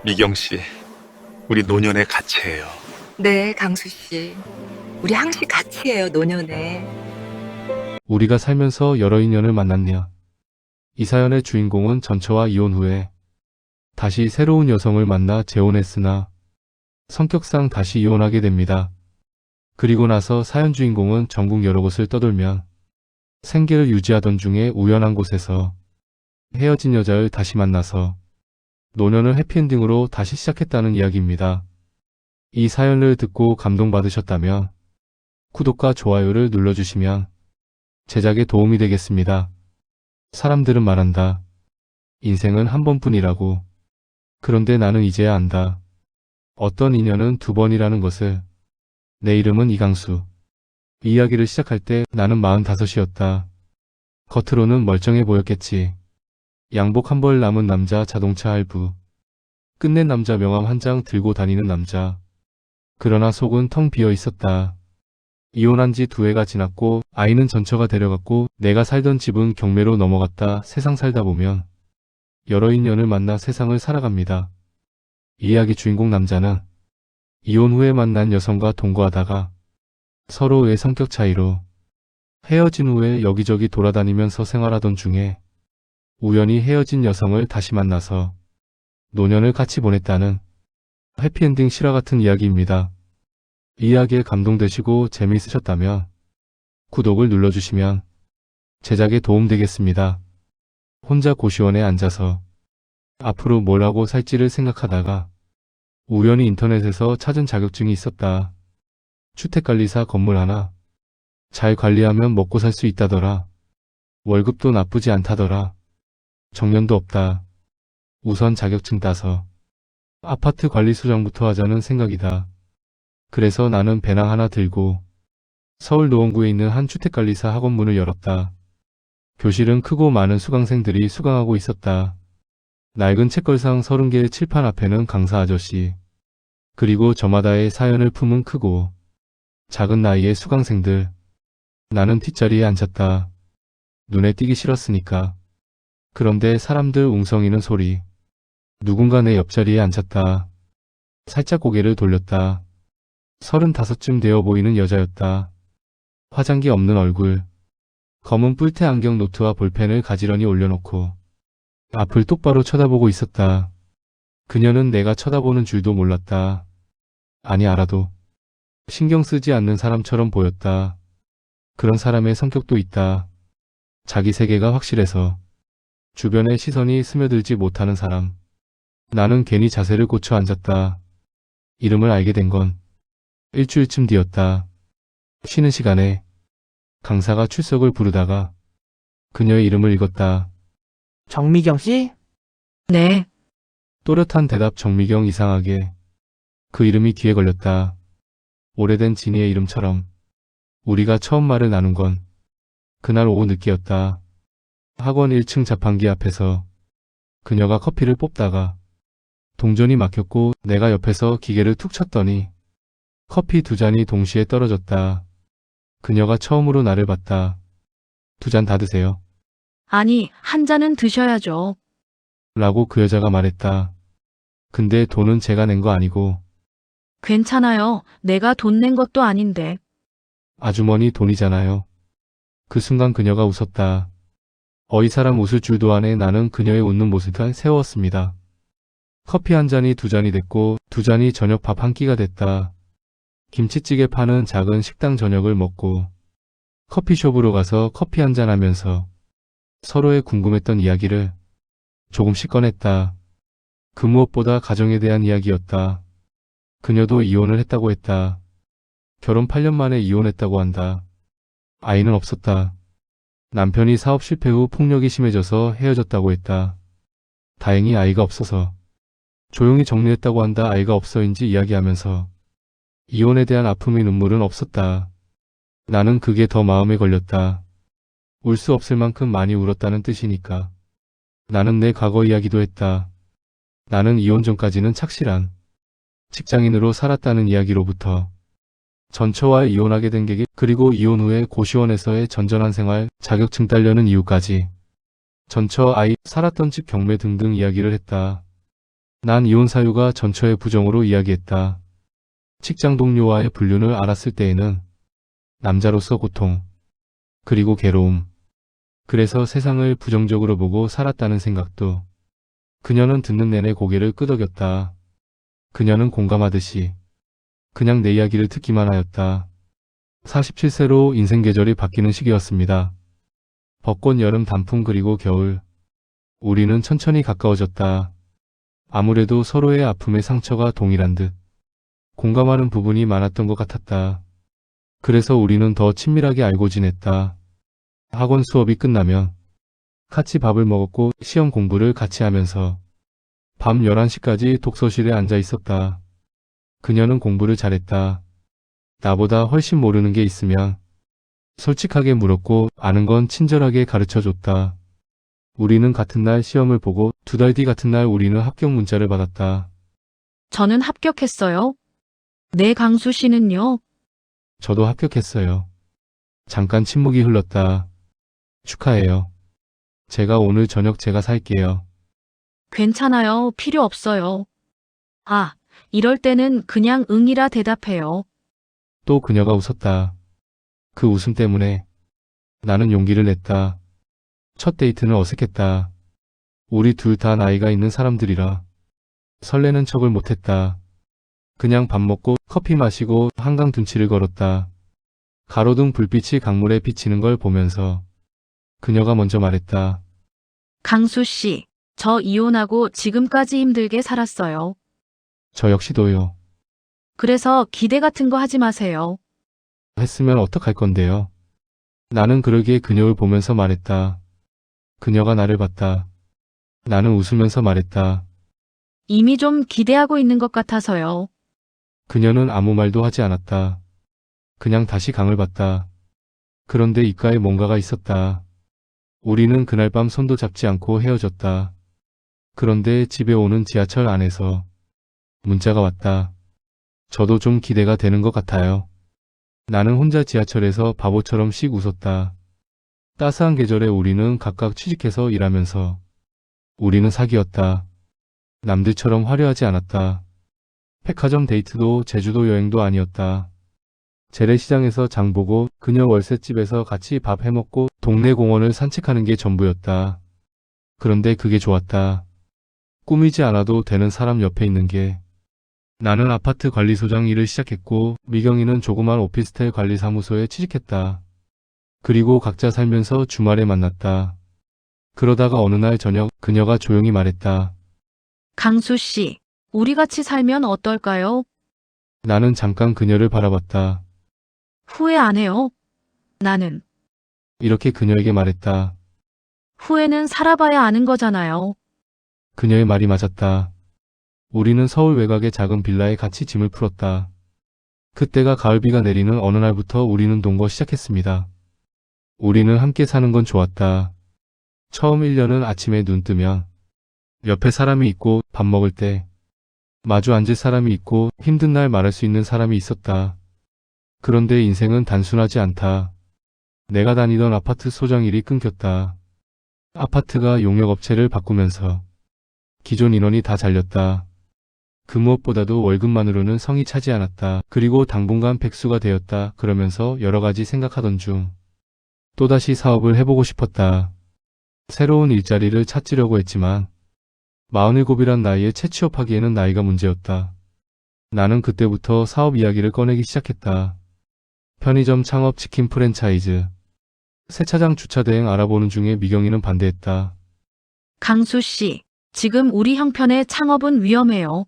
미경 씨, 우리 노년에 같이 해요. 네, 강수 씨. 우리 항시 같이 해요, 노년에. 우리가 살면서 여러 인연을 만났냐. 이 사연의 주인공은 전처와 이혼 후에 다시 새로운 여성을 만나 재혼했으나 성격상 다시 이혼하게 됩니다. 그리고 나서 사연 주인공은 전국 여러 곳을 떠돌며 생계를 유지하던 중에 우연한 곳에서 헤어진 여자를 다시 만나서 노년을 해피엔딩으로 다시 시작했다는 이야기입니다. 이 사연을 듣고 감동받으셨다면 구독과 좋아요를 눌러주시면 제작에 도움이 되겠습니다. 사람들은 말한다. 인생은 한 번뿐이라고. 그런데 나는 이제야 안다. 어떤 인연은 두 번이라는 것을. 내 이름은 이강수. 이 이야기를 시작할 때 나는 45이었다. 겉으로는 멀쩡해 보였겠지. 양복 한 벌 남은 남자 자동차 할부. 끝낸 남자 명함 한 장 들고 다니는 남자. 그러나 속은 텅 비어 있었다. 이혼한 지 2해가 지났고 아이는 전처가 데려갔고 내가 살던 집은 경매로 넘어갔다. 세상 살다 보면 여러 인연을 만나 세상을 살아갑니다. 이 이야기 주인공 남자는 이혼 후에 만난 여성과 동거하다가 서로의 성격 차이로 헤어진 후에 여기저기 돌아다니면서 생활하던 중에 우연히 헤어진 여성을 다시 만나서 노년을 같이 보냈다는 해피엔딩 실화 같은 이야기입니다. 이 이야기에 감동되시고 재미있으셨다면 구독을 눌러주시면 제작에 도움되겠습니다. 혼자 고시원에 앉아서 앞으로 뭘 하고 살지를 생각하다가 우연히 인터넷에서 찾은 자격증이 있었다. 주택관리사 건물 하나. 잘 관리하면 먹고 살 수 있다더라. 월급도 나쁘지 않다더라. 정년도 없다. 우선 자격증 따서 아파트 관리소장부터 하자는 생각이다. 그래서 나는 배낭 하나 들고 서울 노원구에 있는 한 주택관리사 학원 문을 열었다. 교실은 크고 많은 수강생들이 수강하고 있었다. 낡은 책걸상 30개의 칠판 앞에는 강사 아저씨, 그리고 저마다의 사연을 품은 크고 작은 나이의 수강생들. 나는 뒷자리에 앉았다. 눈에 띄기 싫었으니까. 그런데 사람들 웅성이는 소리. 누군가 내 옆자리에 앉았다. 살짝 고개를 돌렸다. 35쯤 되어 보이는 여자였다. 화장기 없는 얼굴. 검은 뿔테 안경 노트와 볼펜을 가지런히 올려놓고 앞을 똑바로 쳐다보고 있었다. 그녀는 내가 쳐다보는 줄도 몰랐다. 아니 알아도 신경 쓰지 않는 사람처럼 보였다. 그런 사람의 성격도 있다. 자기 세계가 확실해서 주변의 시선이 스며들지 못하는 사람. 나는 괜히 자세를 고쳐 앉았다. 이름을 알게 된 건 일주일쯤 뒤였다. 쉬는 시간에 강사가 출석을 부르다가 그녀의 이름을 읽었다. 정미경 씨? 네, 또렷한 대답. 정미경. 이상하게 그 이름이 귀에 걸렸다. 오래된 진이의 이름처럼. 우리가 처음 말을 나눈 건 그날 오후 늦게였다. 학원 1층 자판기 앞에서 그녀가 커피를 뽑다가 동전이 막혔고 내가 옆에서 기계를 툭 쳤더니 커피 2잔이 동시에 떨어졌다. 그녀가 처음으로 나를 봤다. 2잔 다 드세요. 아니, 한 잔은 드셔야죠. 라고 그 여자가 말했다. 근데 돈은 제가 낸 거 아니고 괜찮아요. 내가 돈 낸 것도 아닌데. 아주머니 돈이잖아요. 그 순간 그녀가 웃었다. 어이 사람 웃을 줄도 아네. 나는 그녀의 웃는 모습을 세웠습니다. 커피 한 잔이 2잔이 됐고 2잔이 저녁 밥 한 끼가 됐다. 김치찌개 파는 작은 식당 저녁을 먹고 커피숍으로 가서 커피 한 잔 하면서 서로의 궁금했던 이야기를 조금씩 꺼냈다. 그 무엇보다 가정에 대한 이야기였다. 그녀도 이혼을 했다고 했다. 결혼 8년 만에 이혼했다고 한다. 아이는 없었다. 남편이 사업 실패 후 폭력이 심해져서 헤어졌다고 했다. 다행히 아이가 없어서. 조용히 정리했다고 한다. 아이가 없어인지 이야기하면서 이혼에 대한 아픔의 눈물은 없었다. 나는 그게 더 마음에 걸렸다. 울 수 없을 만큼 많이 울었다는 뜻이니까. 나는 내 과거 이야기도 했다. 나는 이혼 전까지는 착실한 직장인으로 살았다는 이야기로부터 전처와 이혼하게 된 계기, 그리고 이혼 후에 고시원에서의 전전한 생활, 자격증 따려는 이유까지 전처, 아이, 살았던 집 경매 등등 이야기를 했다. 난 이혼 사유가 전처의 부정으로 이야기했다. 직장 동료와의 불륜을 알았을 때에는 남자로서 고통, 그리고 괴로움, 그래서 세상을 부정적으로 보고 살았다는 생각도. 그녀는 듣는 내내 고개를 끄덕였다. 그녀는 공감하듯이 그냥 내 이야기를 듣기만 하였다. 47세로 인생 계절이 바뀌는 시기였습니다. 벚꽃, 여름, 단풍, 그리고 겨울. 우리는 천천히 가까워졌다. 아무래도 서로의 아픔의 상처가 동일한 듯 공감하는 부분이 많았던 것 같았다. 그래서 우리는 더 친밀하게 알고 지냈다. 학원 수업이 끝나면 같이 밥을 먹었고 시험 공부를 같이 하면서 밤 11시까지 독서실에 앉아 있었다. 그녀는 공부를 잘했다. 나보다 훨씬 모르는 게 있으면 솔직하게 물었고 아는 건 친절하게 가르쳐줬다. 우리는 같은 날 시험을 보고 2달 뒤 같은 날 우리는 합격 문자를 받았다. 저는 합격했어요. 네, 강수 씨는요? 저도 합격했어요. 잠깐 침묵이 흘렀다. 축하해요. 제가 오늘 저녁 제가 살게요. 괜찮아요. 필요 없어요. 아, 이럴 때는 그냥 응이라 대답해요. 또 그녀가 웃었다. 그 웃음 때문에 나는 용기를 냈다. 첫 데이트는 어색했다. 우리 둘 다 나이가 있는 사람들이라 설레는 척을 못했다. 그냥 밥 먹고 커피 마시고 한강 둔치를 걸었다. 가로등 불빛이 강물에 비치는 걸 보면서 그녀가 먼저 말했다. 강수 씨, 저 이혼하고 지금까지 힘들게 살았어요. 저 역시도요. 그래서 기대 같은 거 하지 마세요. 했으면 어떡할 건데요. 나는 그러기에 그녀를 보면서 말했다. 그녀가 나를 봤다. 나는 웃으면서 말했다. 이미 좀 기대하고 있는 것 같아서요. 그녀는 아무 말도 하지 않았다. 그냥 다시 강을 봤다. 그런데 입가에 뭔가가 있었다. 우리는 그날 밤 손도 잡지 않고 헤어졌다. 그런데 집에 오는 지하철 안에서 문자가 왔다. 저도 좀 기대가 되는 것 같아요. 나는 혼자 지하철에서 바보처럼 씩 웃었다. 따스한 계절에 우리는 각각 취직해서 일하면서 우리는 사귀었다. 남들처럼 화려하지 않았다. 백화점 데이트도 제주도 여행도 아니었다. 재래시장에서 장 보고 그녀 월세집에서 같이 밥 해먹고 동네 공원을 산책하는 게 전부였다. 그런데 그게 좋았다. 꾸미지 않아도 되는 사람 옆에 있는 게. 나는 아파트 관리소장 일을 시작했고 미경이는 조그만 오피스텔 관리사무소에 취직했다. 그리고 각자 살면서 주말에 만났다. 그러다가 어느 날 저녁 그녀가 조용히 말했다. 강수 씨, 우리 같이 살면 어떨까요? 나는 잠깐 그녀를 바라봤다. 후회 안 해요. 나는. 이렇게 그녀에게 말했다. 후회는 살아봐야 아는 거잖아요. 그녀의 말이 맞았다. 우리는 서울 외곽의 작은 빌라에 같이 짐을 풀었다. 그때가 가을비가 내리는 어느 날부터 우리는 동거 시작했습니다. 우리는 함께 사는 건 좋았다. 처음 1년은 아침에 눈 뜨면 옆에 사람이 있고 밥 먹을 때 마주 앉을 사람이 있고 힘든 날 말할 수 있는 사람이 있었다. 그런데 인생은 단순하지 않다. 내가 다니던 아파트 소장 일이 끊겼다. 아파트가 용역업체를 바꾸면서 기존 인원이 다 잘렸다. 그 무엇보다도 월급만으로는 성이 차지 않았다. 그리고 당분간 백수가 되었다. 그러면서 여러 가지 생각하던 중 또다시 사업을 해보고 싶었다. 새로운 일자리를 찾으려고 했지만 47이란 나이에 재취업하기에는 나이가 문제였다. 나는 그때부터 사업 이야기를 꺼내기 시작했다. 편의점 창업, 치킨 프랜차이즈, 세차장 주차 대행 알아보는 중에 미경이는 반대했다. 강수 씨, 지금 우리 형편의 창업은 위험해요.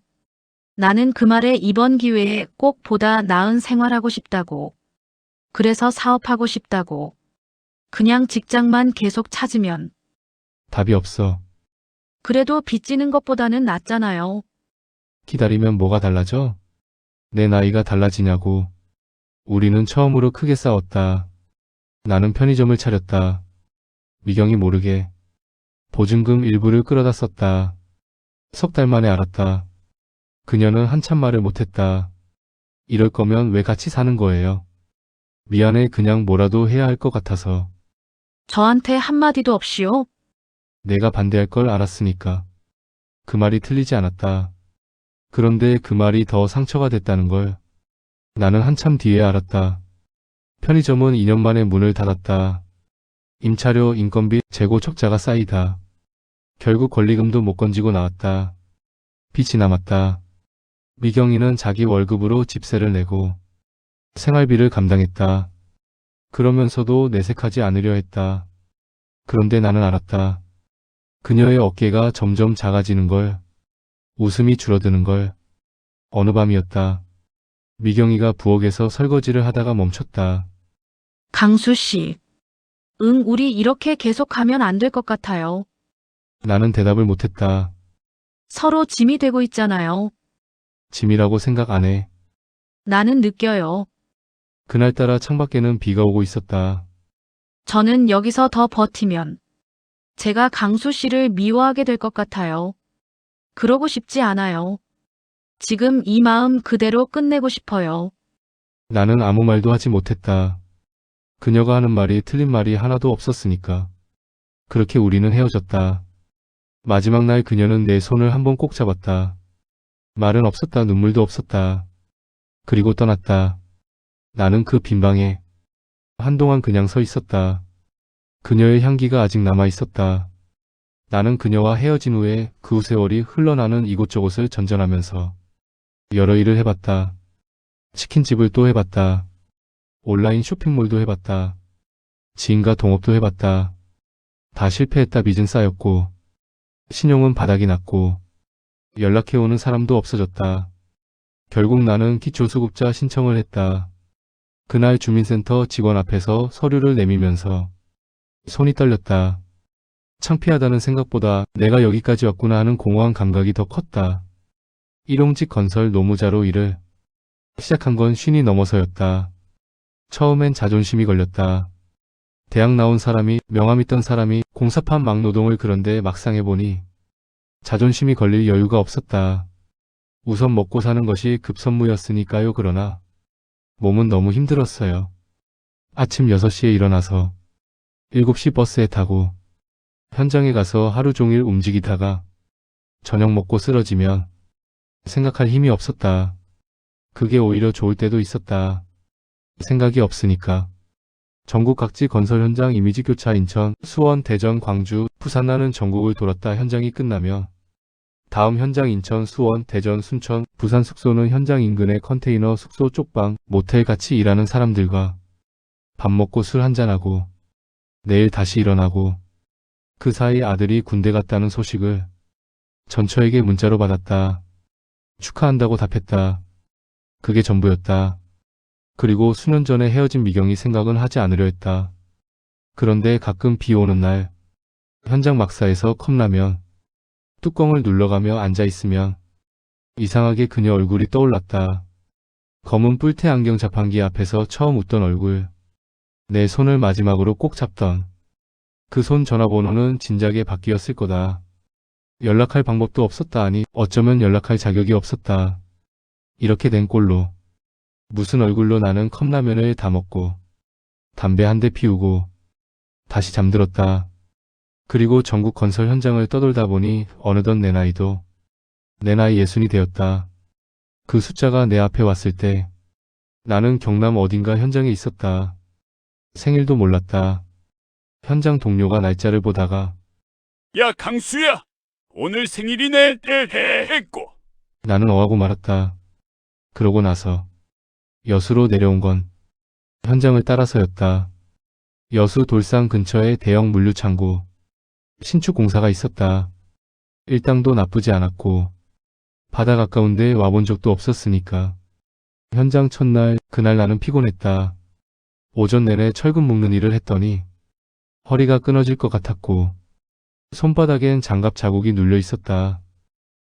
나는 그 말에 이번 기회에 꼭 보다 나은 생활하고 싶다고. 그래서 사업하고 싶다고. 그냥 직장만 계속 찾으면. 답이 없어. 그래도 빚지는 것보다는 낫잖아요. 기다리면 뭐가 달라져? 내 나이가 달라지냐고. 우리는 처음으로 크게 싸웠다. 나는 편의점을 차렸다. 미경이 모르게 보증금 일부를 끌어다 썼다. 석 달 만에 알았다. 그녀는 한참 말을 못했다. 이럴 거면 왜 같이 사는 거예요? 미안해, 그냥 뭐라도 해야 할 것 같아서. 저한테 한마디도 없이요? 내가 반대할 걸 알았으니까. 그 말이 틀리지 않았다. 그런데 그 말이 더 상처가 됐다는 걸 나는 한참 뒤에 알았다. 편의점은 2년 만에 문을 닫았다. 임차료, 인건비, 재고 적자가 쌓이다. 결국 권리금도 못 건지고 나왔다. 빚이 남았다. 미경이는 자기 월급으로 집세를 내고 생활비를 감당했다. 그러면서도 내색하지 않으려 했다. 그런데 나는 알았다. 그녀의 어깨가 점점 작아지는 걸, 웃음이 줄어드는 걸. 어느 밤이었다. 미경이가 부엌에서 설거지를 하다가 멈췄다. 강수 씨. 응, 우리 이렇게 계속하면 안 될 것 같아요. 나는 대답을 못했다. 서로 짐이 되고 있잖아요. 짐이라고 생각 안 해. 나는 느껴요. 그날따라 창밖에는 비가 오고 있었다. 저는 여기서 더 버티면 제가 강수 씨를 미워하게 될 것 같아요. 그러고 싶지 않아요. 지금 이 마음 그대로 끝내고 싶어요. 나는 아무 말도 하지 못했다. 그녀가 하는 말이 틀린 말이 하나도 없었으니까. 그렇게 우리는 헤어졌다. 마지막 날 그녀는 내 손을 한번 꼭 잡았다. 말은 없었다. 눈물도 없었다. 그리고 떠났다. 나는 그 빈방에 한동안 그냥 서 있었다. 그녀의 향기가 아직 남아 있었다. 나는 그녀와 헤어진 후에 그 세월이 흘러나는 이곳저곳을 전전하면서 여러 일을 해봤다. 치킨집을 또 해봤다. 온라인 쇼핑몰도 해봤다. 지인과 동업도 해봤다. 다 실패했다. 빚은 쌓였고 신용은 바닥이 났고 연락해오는 사람도 없어졌다. 결국 나는 기초수급자 신청을 했다. 그날 주민센터 직원 앞에서 서류를 내밀면서 손이 떨렸다. 창피하다는 생각보다 내가 여기까지 왔구나 하는 공허한 감각이 더 컸다. 일용직 건설 노무자로 일을 시작한 건 50이 넘어서였다. 처음엔 자존심이 걸렸다. 대학 나온 사람이, 명함 있던 사람이 공사판 막노동을 그런데 막상 해보니 자존심이 걸릴 여유가 없었다. 우선 먹고 사는 것이 급선무였으니까요. 그러나 몸은 너무 힘들었어요. 아침 6시에 일어나서 7시 버스에 타고 현장에 가서 하루 종일 움직이다가 저녁 먹고 쓰러지면 생각할 힘이 없었다. 그게 오히려 좋을 때도 있었다. 생각이 없으니까. 전국 각지 건설 현장 이미지 교차 인천, 수원, 대전, 광주, 부산 나는 전국을 돌았다. 현장이 끝나면 다음 현장 인천, 수원, 대전, 순천, 부산 숙소는 현장 인근의 컨테이너 숙소 쪽방, 모텔 같이 일하는 사람들과 밥 먹고 술 한잔하고 내일 다시 일어나고 그 사이 아들이 군대 갔다는 소식을 전처에게 문자로 받았다. 축하한다고 답했다. 그게 전부였다. 그리고 수년 전에 헤어진 미경이 생각은 하지 않으려 했다. 그런데 가끔 비 오는 날 현장 막사에서 컵라면 뚜껑을 눌러가며 앉아있으면 이상하게 그녀 얼굴이 떠올랐다. 검은 뿔테 안경 자판기 앞에서 처음 웃던 얼굴. 내 손을 마지막으로 꼭 잡던 그 손. 전화번호는 진작에 바뀌었을 거다. 연락할 방법도 없었다. 아니, 어쩌면 연락할 자격이 없었다. 이렇게 된 꼴로 무슨 얼굴로 나는 컵라면을 다 먹고 담배 한 대 피우고 다시 잠들었다. 그리고 전국 건설 현장을 떠돌다 보니 어느덧 내 나이도 내 나이 60이 되었다. 그 숫자가 내 앞에 왔을 때 나는 경남 어딘가 현장에 있었다. 생일도 몰랐다. 현장 동료가 날짜를 보다가 야, 강수야! 오늘 생일이네. 했고. 나는 어하고 말았다. 그러고 나서 여수로 내려온 건 현장을 따라서였다. 여수 돌산 근처에 대형 물류창고 신축 공사가 있었다. 일당도 나쁘지 않았고 바다 가까운데 와본 적도 없었으니까. 현장 첫날, 그날 나는 피곤했다. 오전 내내 철근 묶는 일을 했더니 허리가 끊어질 것 같았고 손바닥엔 장갑 자국이 눌려 있었다.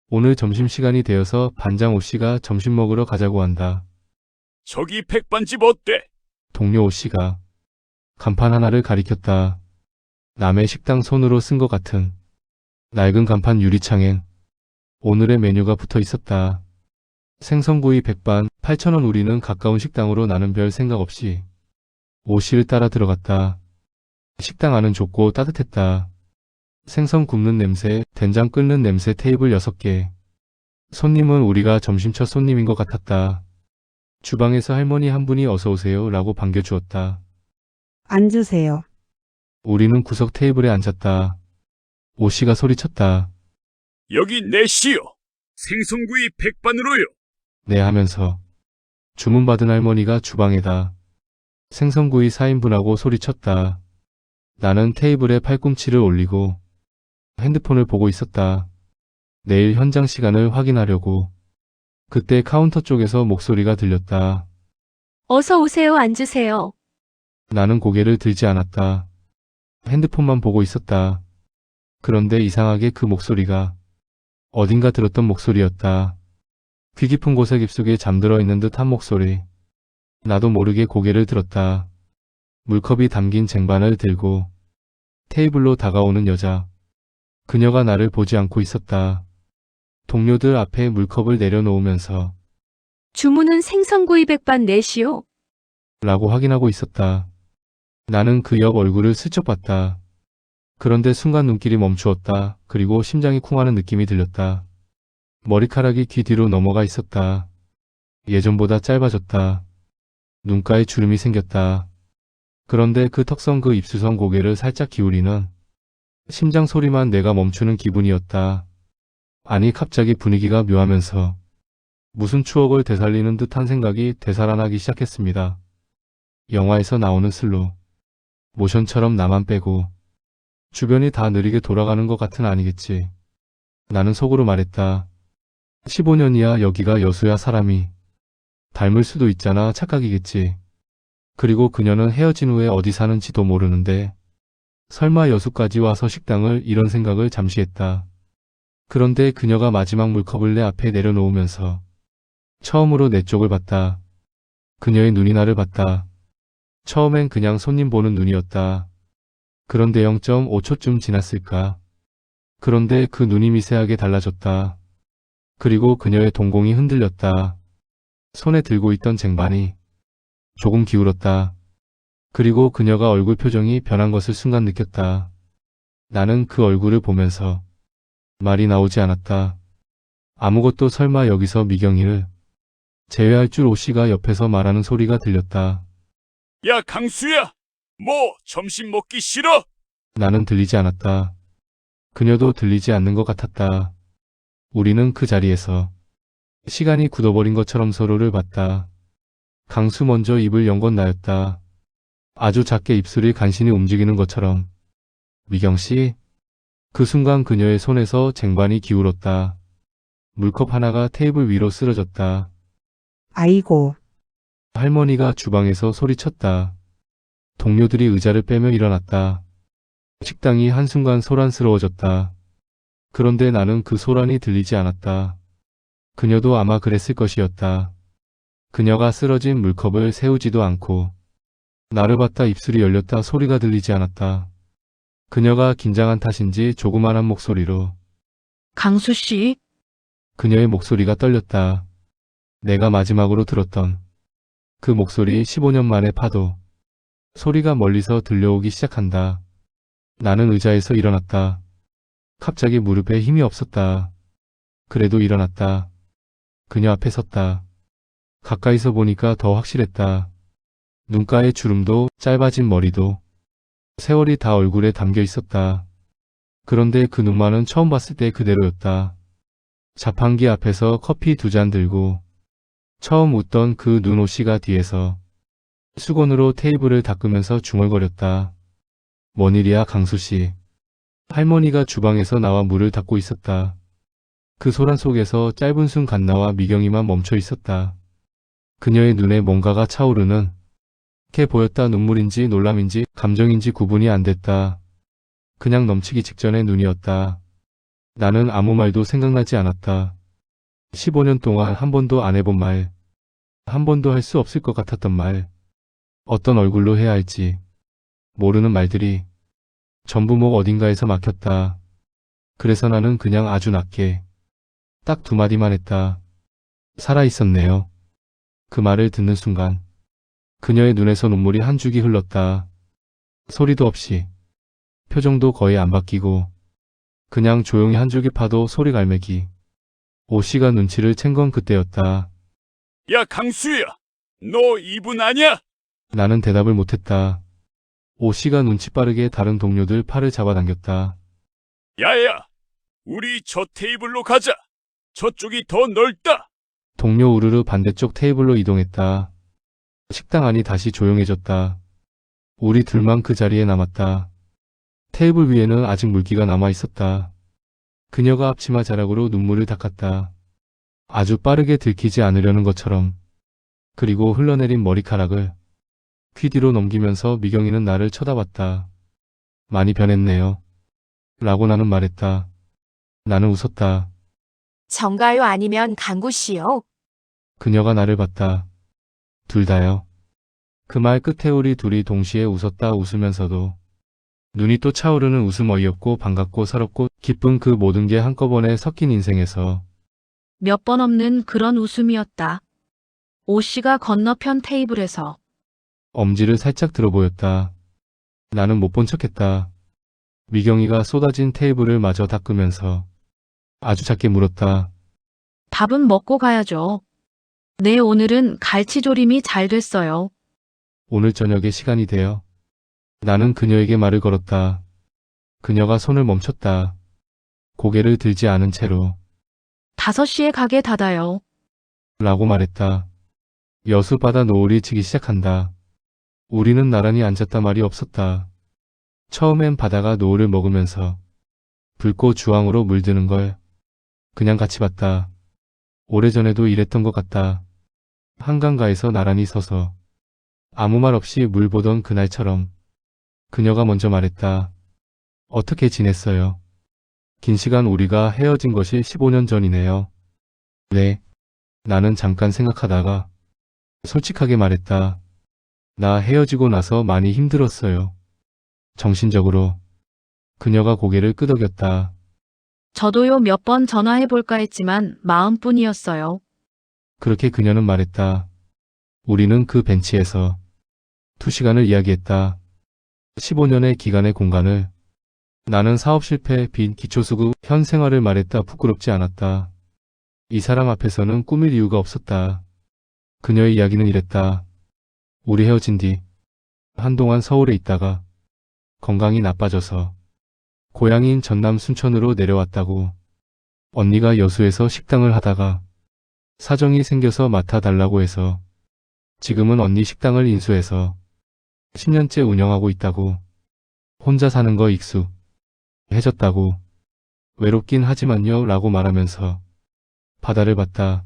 오늘 점심시간이 되어서 반장 오씨가 점심 먹으러 가자고 한다. 저기 백반집 어때? 동료 오씨가 간판 하나를 가리켰다. 남의 식당 손으로 쓴 것 같은 낡은 간판 유리창엔 오늘의 메뉴가 붙어 있었다. 생선구이 백반 8,000원. 우리는 가까운 식당으로 나는 별 생각 없이 오씨를 따라 들어갔다. 식당 안은 좁고 따뜻했다. 생선 굽는 냄새, 된장 끓는 냄새 테이블 6개. 손님은 우리가 점심 첫 손님인 것 같았다. 주방에서 할머니 한 분이 어서 오세요 라고 반겨주었다. 앉으세요. 우리는 구석 테이블에 앉았다. 오씨가 소리쳤다. 여기 내시오. 생선구이 백반으로요. 네 하면서 주문받은 할머니가 주방에다 생선구이 4인분하고 소리쳤다. 나는 테이블에 팔꿈치를 올리고 핸드폰을 보고 있었다. 내일 현장 시간을 확인하려고. 그때 카운터 쪽에서 목소리가 들렸다. 어서 오세요. 앉으세요. 나는 고개를 들지 않았다. 핸드폰만 보고 있었다. 그런데 이상하게 그 목소리가 어딘가 들었던 목소리였다. 귀 깊은 곳에 깊숙이 잠들어 있는 듯한 목소리. 나도 모르게 고개를 들었다. 물컵이 담긴 쟁반을 들고 테이블로 다가오는 여자. 그녀가 나를 보지 않고 있었다. 동료들 앞에 물컵을 내려놓으면서 주문은 생선구이 백반 내시오. 라고 확인하고 있었다. 나는 그 옆 얼굴을 슬쩍 봤다. 그런데 순간 눈길이 멈추었다. 그리고 심장이 쿵하는 느낌이 들렸다. 머리카락이 귀 뒤로 넘어가 있었다. 예전보다 짧아졌다. 눈가에 주름이 생겼다. 그런데 그 턱선 그 입술선 고개를 살짝 기울이는 심장 소리만 내가 멈추는 기분이었다. 아니 갑자기 분위기가 묘하면서 무슨 추억을 되살리는 듯한 생각이 되살아나기 시작했습니다. 영화에서 나오는 슬로 모션처럼 나만 빼고 주변이 다 느리게 돌아가는 것 같은 아니겠지. 나는 속으로 말했다. 15년이야 여기가 여수야 사람이. 닮을 수도 있잖아 착각이겠지. 그리고 그녀는 헤어진 후에 어디 사는지도 모르는데 설마 여수까지 와서 식당을 이런 생각을 잠시 했다. 그런데 그녀가 마지막 물컵을 내 앞에 내려놓으면서 처음으로 내 쪽을 봤다. 그녀의 눈이 나를 봤다. 처음엔 그냥 손님 보는 눈이었다. 그런데 0.5초쯤 지났을까. 그런데 그 눈이 미세하게 달라졌다. 그리고 그녀의 동공이 흔들렸다. 손에 들고 있던 쟁반이 조금 기울었다. 그리고 그녀가 얼굴 표정이 변한 것을 순간 느꼈다. 나는 그 얼굴을 보면서 말이 나오지 않았다. 아무것도 설마 여기서 미경이를 제외할 줄 오씨가 옆에서 말하는 소리가 들렸다. 야, 강수야. 뭐 점심 먹기 싫어? 나는 들리지 않았다. 그녀도 들리지 않는 것 같았다. 우리는 그 자리에서 시간이 굳어버린 것처럼 서로를 봤다. 강수 먼저 입을 연 건 나였다. 아주 작게 입술이 간신히 움직이는 것처럼. 미경씨? 그 순간 그녀의 손에서 쟁반이 기울었다. 물컵 하나가 테이블 위로 쓰러졌다. 아이고, 할머니가 주방에서 소리쳤다. 동료들이 의자를 빼며 일어났다. 식당이 한순간 소란스러워졌다. 그런데 나는 그 소란이 들리지 않았다. 그녀도 아마 그랬을 것이었다. 그녀가 쓰러진 물컵을 세우지도 않고 나를 봤다. 입술이 열렸다. 소리가 들리지 않았다. 그녀가 긴장한 탓인지 조그만한 목소리로 강수 씨, 그녀의 목소리가 떨렸다. 내가 마지막으로 들었던 그 목소리 15년 만의 파도. 소리가 멀리서 들려오기 시작한다. 나는 의자에서 일어났다. 갑자기 무릎에 힘이 없었다. 그래도 일어났다. 그녀 앞에 섰다. 가까이서 보니까 더 확실했다. 눈가의 주름도 짧아진 머리도 세월이 다 얼굴에 담겨 있었다. 그런데 그 눈만은 처음 봤을 때 그대로였다. 자판기 앞에서 커피 2잔 들고 처음 웃던 그 눈오씨가 뒤에서 수건으로 테이블을 닦으면서 중얼거렸다. 뭔 일이야 강수씨. 할머니가 주방에서 나와 물을 닦고 있었다. 그 소란 속에서 짧은 순간 나와 미경이만 멈춰 있었다. 그녀의 눈에 뭔가가 차오르는 게 보였다. 눈물인지 놀람인지 감정인지 구분이 안 됐다. 그냥 넘치기 직전의 눈이었다. 나는 아무 말도 생각나지 않았다. 15년 동안 한 번도 안 해본 말, 한 번도 할 수 없을 것 같았던 말, 어떤 얼굴로 해야 할지 모르는 말들이 전부 목 어딘가에서 막혔다. 그래서 나는 그냥 아주 낮게 딱 2마디만 했다. 살아있었네요. 그 말을 듣는 순간 그녀의 눈에서 눈물이 한 줄기 흘렀다. 소리도 없이, 표정도 거의 안 바뀌고 그냥 조용히 한 줄기 파도 소리 갈매기. 오 씨가 눈치를 챈 건 그때였다. 야, 강수야. 너 이분 아냐? 나는 대답을 못했다. 오 씨가 눈치 빠르게 다른 동료들 팔을 잡아당겼다. 야야, 우리 저 테이블로 가자. 저쪽이 더 넓다. 동료 우르르 반대쪽 테이블로 이동했다. 식당 안이 다시 조용해졌다. 우리 둘만 그 자리에 남았다. 테이블 위에는 아직 물기가 남아 있었다. 그녀가 앞치마 자락으로 눈물을 닦았다. 아주 빠르게 들키지 않으려는 것처럼. 그리고 흘러내린 머리카락을 귀 뒤로 넘기면서 미경이는 나를 쳐다봤다. 많이 변했네요. 라고 나는 말했다. 나는 웃었다. 정가요 아니면 강구씨요? 그녀가 나를 봤다. 둘 다요. 그 말 끝에 우리 둘이 동시에 웃었다. 웃으면서도 눈이 또 차오르는 웃음. 어이없고 반갑고 서럽고 기쁜 그 모든 게 한꺼번에 섞인 인생에서 몇 번 없는 그런 웃음이었다. 오 씨가 건너편 테이블에서 엄지를 살짝 들어 보였다. 나는 못 본 척했다. 미경이가 쏟아진 테이블을 마저 닦으면서 아주 작게 물었다. 밥은 먹고 가야죠. 네, 오늘은 갈치조림이 잘 됐어요. 오늘 저녁에 시간이 돼요. 나는 그녀에게 말을 걸었다. 그녀가 손을 멈췄다. 고개를 들지 않은 채로 5시에 가게 닫아요. 라고 말했다. 여수 바다 노을이 지기 시작한다. 우리는 나란히 앉았다. 말이 없었다. 처음엔 바다가 노을을 먹으면서 붉고 주황으로 물드는 걸 그냥 같이 봤다. 오래전에도 이랬던 것 같다. 한강가에서 나란히 서서 아무 말 없이 물 보던 그날처럼. 그녀가 먼저 말했다. 어떻게 지냈어요? 긴 시간 우리가 헤어진 것이 15년 전이네요. 네. 나는 잠깐 생각하다가 솔직하게 말했다. 나 헤어지고 나서 많이 힘들었어요. 정신적으로. 그녀가 고개를 끄덕였다. 저도요, 몇 번 전화해볼까 했지만 마음뿐이었어요. 그렇게 그녀는 말했다. 우리는 그 벤치에서 2시간을 이야기했다. 15년의 기간의 공간을. 나는 사업 실패, 빈 기초수급, 현 생활을 말했다. 부끄럽지 않았다. 이 사람 앞에서는 꾸밀 이유가 없었다. 그녀의 이야기는 이랬다. 우리 헤어진 뒤 한동안 서울에 있다가 건강이 나빠져서 고향인 전남 순천으로 내려왔다고. 언니가 여수에서 식당을 하다가 사정이 생겨서 맡아달라고 해서 지금은 언니 식당을 인수해서 10년째 운영하고 있다고. 혼자 사는 거 익숙해졌다고. 외롭긴 하지만요. 라고 말하면서 바다를 봤다.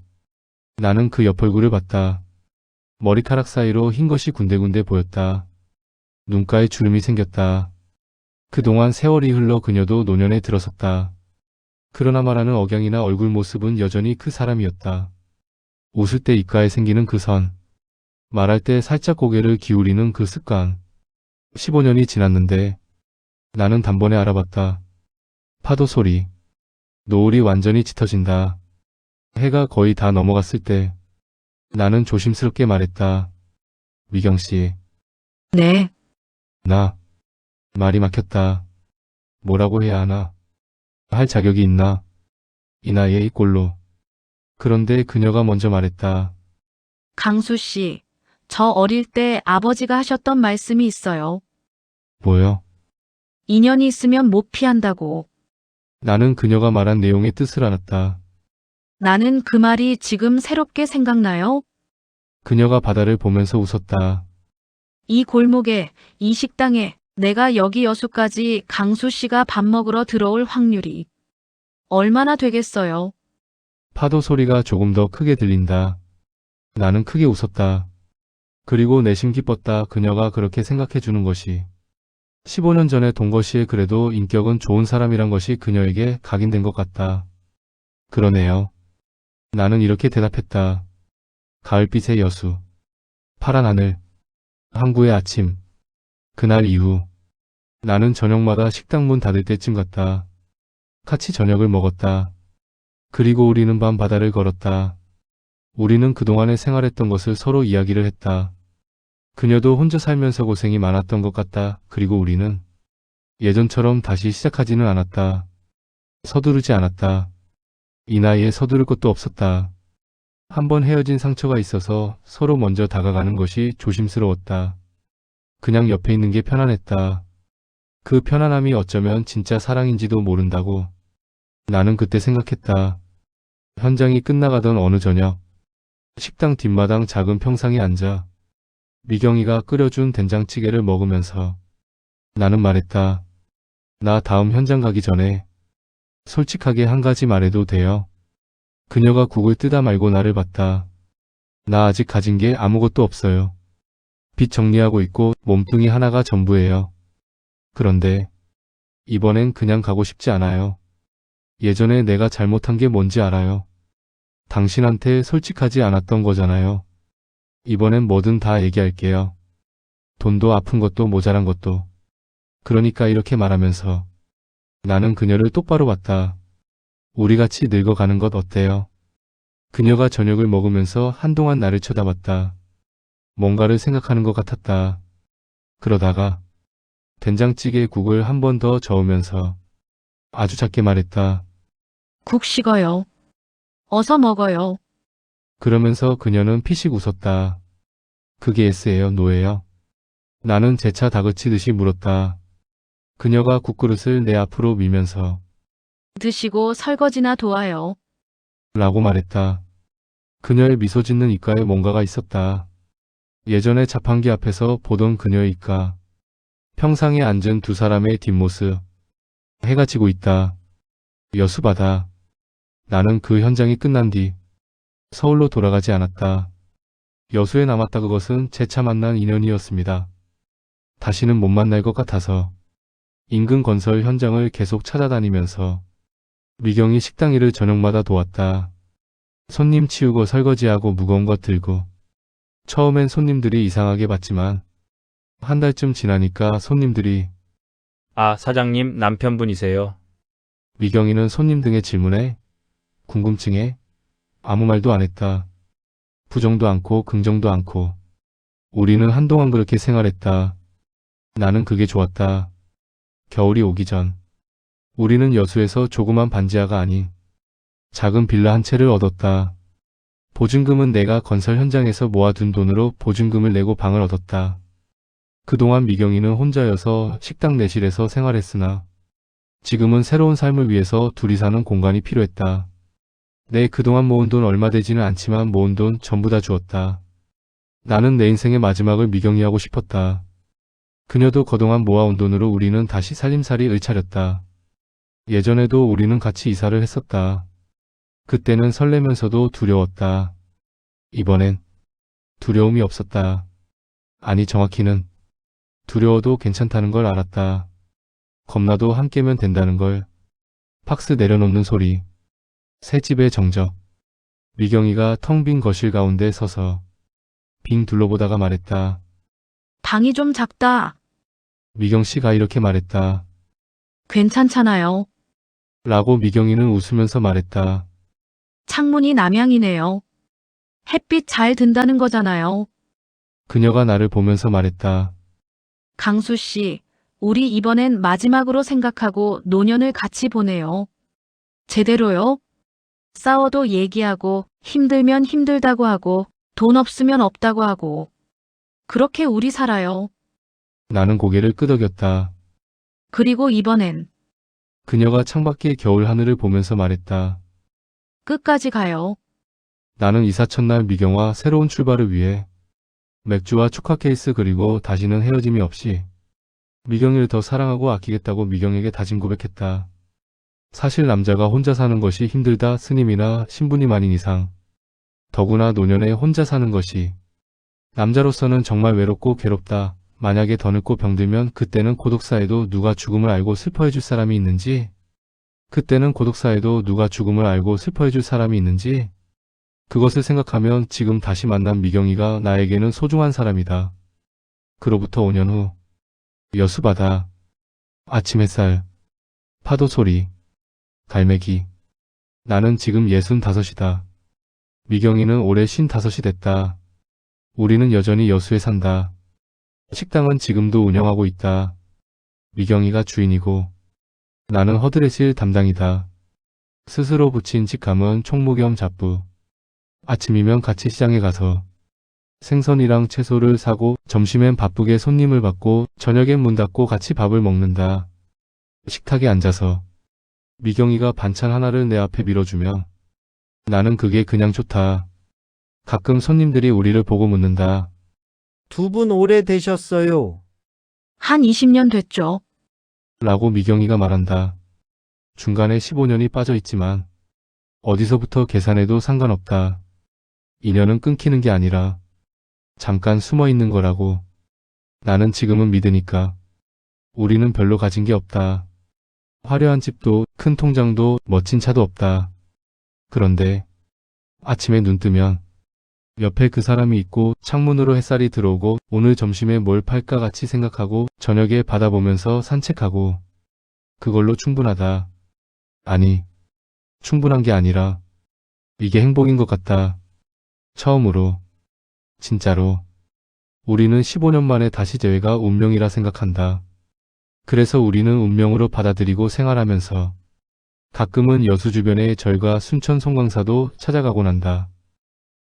나는 그 옆 얼굴을 봤다. 머리카락 사이로 흰 것이 군데군데 보였다. 눈가에 주름이 생겼다. 그동안 세월이 흘러 그녀도 노년에 들어섰다. 그러나 말하는 억양이나 얼굴 모습은 여전히 그 사람이었다. 웃을 때 입가에 생기는 그 선. 말할 때 살짝 고개를 기울이는 그 습관. 15년이 지났는데 나는 단번에 알아봤다. 파도 소리. 노을이 완전히 짙어진다. 해가 거의 다 넘어갔을 때 나는 조심스럽게 말했다. 미경씨. 네. 나. 말이 막혔다. 뭐라고 해야 하나. 할 자격이 있나. 이 나이에 이 꼴로. 그런데 그녀가 먼저 말했다. 강수 씨, 저 어릴 때 아버지가 하셨던 말씀이 있어요. 뭐요? 인연이 있으면 못 피한다고. 나는 그녀가 말한 내용의 뜻을 알았다. 나는 그 말이 지금 새롭게 생각나요. 그녀가 바다를 보면서 웃었다. 이 골목에, 이 식당에, 내가 여기 여수까지 강수 씨가 밥 먹으러 들어올 확률이 얼마나 되겠어요? 파도 소리가 조금 더 크게 들린다. 나는 크게 웃었다. 그리고 내심 기뻤다. 그녀가 그렇게 생각해주는 것이. 15년 전에 동거시에 그래도 인격은 좋은 사람이란 것이 그녀에게 각인된 것 같다. 그러네요. 나는 이렇게 대답했다. 가을빛의 여수. 파란 하늘. 항구의 아침. 그날 이후 나는 저녁마다 식당 문 닫을 때쯤 갔다. 같이 저녁을 먹었다. 그리고 우리는 밤 바다를 걸었다. 우리는 그동안에 생활했던 것을 서로 이야기를 했다. 그녀도 혼자 살면서 고생이 많았던 것 같다. 그리고 우리는 예전처럼 다시 시작하지는 않았다. 서두르지 않았다. 이 나이에 서두를 것도 없었다. 한번 헤어진 상처가 있어서 서로 먼저 다가가는 것이 조심스러웠다. 그냥 옆에 있는 게 편안했다. 그 편안함이 어쩌면 진짜 사랑인지도 모른다고 나는 그때 생각했다. 현장이 끝나가던 어느 저녁, 식당 뒷마당 작은 평상에 앉아 미경이가 끓여준 된장찌개를 먹으면서 나는 말했다. 나 다음 현장 가기 전에 솔직하게 한 가지 말해도 돼요? 그녀가 국을 뜨다 말고 나를 봤다. 나 아직 가진 게 아무것도 없어요. 빚 정리하고 있고 몸뚱이 하나가 전부예요. 그런데 이번엔 그냥 가고 싶지 않아요. 예전에 내가 잘못한 게 뭔지 알아요. 당신한테 솔직하지 않았던 거잖아요. 이번엔 뭐든 다 얘기할게요. 돈도 아픈 것도 모자란 것도. 그러니까 이렇게 말하면서 나는 그녀를 똑바로 봤다. 우리 같이 늙어가는 것 어때요? 그녀가 저녁을 먹으면서 한동안 나를 쳐다봤다. 뭔가를 생각하는 것 같았다. 그러다가 된장찌개 국을 한 번 더 저으면서 아주 작게 말했다. 국 식어요. 어서 먹어요. 그러면서 그녀는 피식 웃었다. 그게 S예요, 노예요? 나는 재차 다그치듯이 물었다. 그녀가 국그릇을 내 앞으로 밀면서 드시고 설거지나 도와요. 라고 말했다. 그녀의 미소 짓는 입가에 뭔가가 있었다. 예전에 자판기 앞에서 보던 그녀의 입가. 평상에 앉은 두 사람의 뒷모습. 해가 지고 있다. 여수바다. 나는 그 현장이 끝난 뒤 서울로 돌아가지 않았다. 여수에 남았다. 그것은 재차 만난 인연이었습니다. 다시는 못 만날 것 같아서 인근 건설 현장을 계속 찾아다니면서 미경이 식당 일을 저녁마다 도왔다. 손님 치우고 설거지하고 무거운 것 들고. 처음엔 손님들이 이상하게 봤지만 한 달쯤 지나니까 손님들이 아, 사장님 남편분이세요? 미경이는 손님 등의 질문에 궁금증에 아무 말도 안 했다. 부정도 않고 긍정도 않고. 우리는 한동안 그렇게 생활했다. 나는 그게 좋았다. 겨울이 오기 전 우리는 여수에서 조그만 반지하가 아닌 작은 빌라 한 채를 얻었다. 보증금은 내가 건설 현장에서 모아둔 돈으로 보증금을 내고 방을 얻었다. 그동안 미경이는 혼자여서 식당 내실에서 생활했으나 지금은 새로운 삶을 위해서 둘이 사는 공간이 필요했다. 내 그동안 모은 돈 얼마 되지는 않지만 모은 돈 전부 다 주었다. 나는 내 인생의 마지막을 미경이하고 싶었다. 그녀도 그동안 모아온 돈으로 우리는 다시 살림살이를 차렸다. 예전에도 우리는 같이 이사를 했었다. 그때는 설레면서도 두려웠다. 이번엔 두려움이 없었다. 아니, 정확히는 두려워도 괜찮다는 걸 알았다. 겁나도 함께면 된다는 걸. 팍스 내려놓는 소리. 새 집의 정적. 미경이가 텅 빈 거실 가운데 서서 빙 둘러보다가 말했다. 방이 좀 작다. 미경씨가 이렇게 말했다. 괜찮잖아요. 라고 미경이는 웃으면서 말했다. 창문이 남향이네요. 햇빛 잘 든다는 거잖아요. 그녀가 나를 보면서 말했다. 강수 씨, 우리 이번엔 마지막으로 생각하고 노년을 같이 보내요. 제대로요? 싸워도 얘기하고, 힘들면 힘들다고 하고, 돈 없으면 없다고 하고. 그렇게 우리 살아요. 나는 고개를 끄덕였다. 그리고 이번엔 그녀가 창밖의 겨울 하늘을 보면서 말했다. 끝까지 가요. 나는 이사 첫날 미경과 새로운 출발을 위해 맥주와 축하 케이스 그리고 다시는 헤어짐이 없이 미경이를 더 사랑하고 아끼겠다고 미경에게 다짐 고백했다. 사실 남자가 혼자 사는 것이 힘들다 스님이나 신부님 아닌 이상 더구나 노년에 혼자 사는 것이 남자로서는 정말 외롭고 괴롭다. 만약에 더 늙고 병들면 그때는 고독사에도 누가 죽음을 알고 슬퍼해줄 사람이 있는지 그때는 고독사에도 누가 죽음을 알고 슬퍼해줄 사람이 있는지 그것을 생각하면 지금 다시 만난 미경이가 나에게는 소중한 사람이다. 그로부터 5년 후 여수바다 아침 햇살 파도 소리 갈매기 나는 지금 65이다. 미경이는 올해 55이 됐다. 우리는 여전히 여수에 산다. 식당은 지금도 운영하고 있다. 미경이가 주인이고 나는 허드렛일 담당이다. 스스로 붙인 직함은 총무 겸 잡부. 아침이면 같이 시장에 가서 생선이랑 채소를 사고 점심엔 바쁘게 손님을 받고 저녁엔 문 닫고 같이 밥을 먹는다. 식탁에 앉아서 미경이가 반찬 하나를 내 앞에 밀어주면 나는 그게 그냥 좋다. 가끔 손님들이 우리를 보고 묻는다. 두 분 오래되셨어요. 한 20년 됐죠. 라고 미경이가 말한다. 중간에 15년이 빠져 있지만 어디서부터 계산해도 상관없다. 인연은 끊기는 게 아니라 잠깐 숨어 있는 거라고. 나는 지금은 믿으니까. 우리는 별로 가진 게 없다. 화려한 집도 큰 통장도 멋진 차도 없다. 그런데 아침에 눈 뜨면 옆에 그 사람이 있고 창문으로 햇살이 들어오고 오늘 점심에 뭘 팔까 같이 생각하고 저녁에 바다 보면서 산책하고 그걸로 충분하다. 아니, 충분한 게 아니라 이게 행복인 것 같다. 처음으로, 진짜로. 우리는 15년 만에 다시 재회가 운명이라 생각한다. 그래서 우리는 운명으로 받아들이고 생활하면서 가끔은 여수 주변의 절과 순천 송강사도 찾아가곤 한다.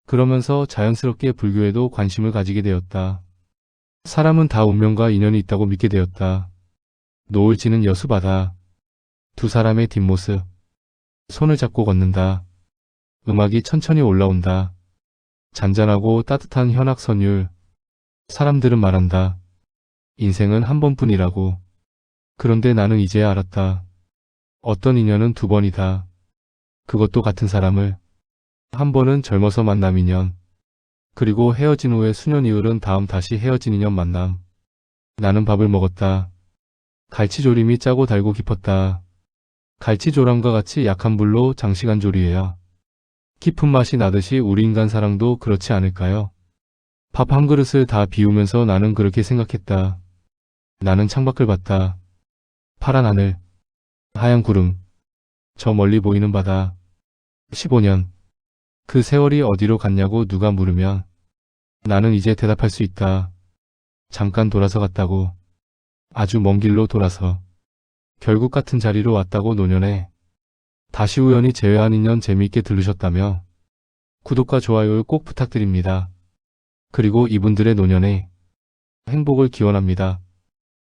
그러면서 자연스럽게 불교에도 관심을 가지게 되었다. 사람은 다 운명과 인연이 있다고 믿게 되었다. 노을 지는 여수 바다. 두 사람의 뒷모습. 손을 잡고 걷는다. 음악이 천천히 올라온다. 잔잔하고 따뜻한 현악선율. 사람들은 말한다. 인생은 한 번뿐이라고. 그런데 나는 이제야 알았다. 어떤 인연은 두 번이다. 그것도 같은 사람을. 한 번은 젊어서 만남 인연. 그리고 헤어진 후에 수년 이흘은 다음 다시 헤어진 인연 만남. 나는 밥을 먹었다. 갈치조림이 짜고 달고 깊었다. 갈치조람과 같이 약한 불로 장시간 조리해야 깊은 맛이 나듯이 우리 인간 사랑도 그렇지 않을까요? 밥 한 그릇을 다 비우면서 나는 그렇게 생각했다. 나는 창밖을 봤다. 파란 하늘, 하얀 구름, 저 멀리 보이는 바다. 15년. 그 세월이 어디로 갔냐고 누가 물으면 나는 이제 대답할 수 있다. 잠깐 돌아서 갔다고. 아주 먼 길로 돌아서. 결국 같은 자리로 왔다고 노년에. 다시 우연히 재회한 인연 재미있게 들으셨다며 구독과 좋아요를 꼭 부탁드립니다. 그리고 이분들의 노년에 행복을 기원합니다.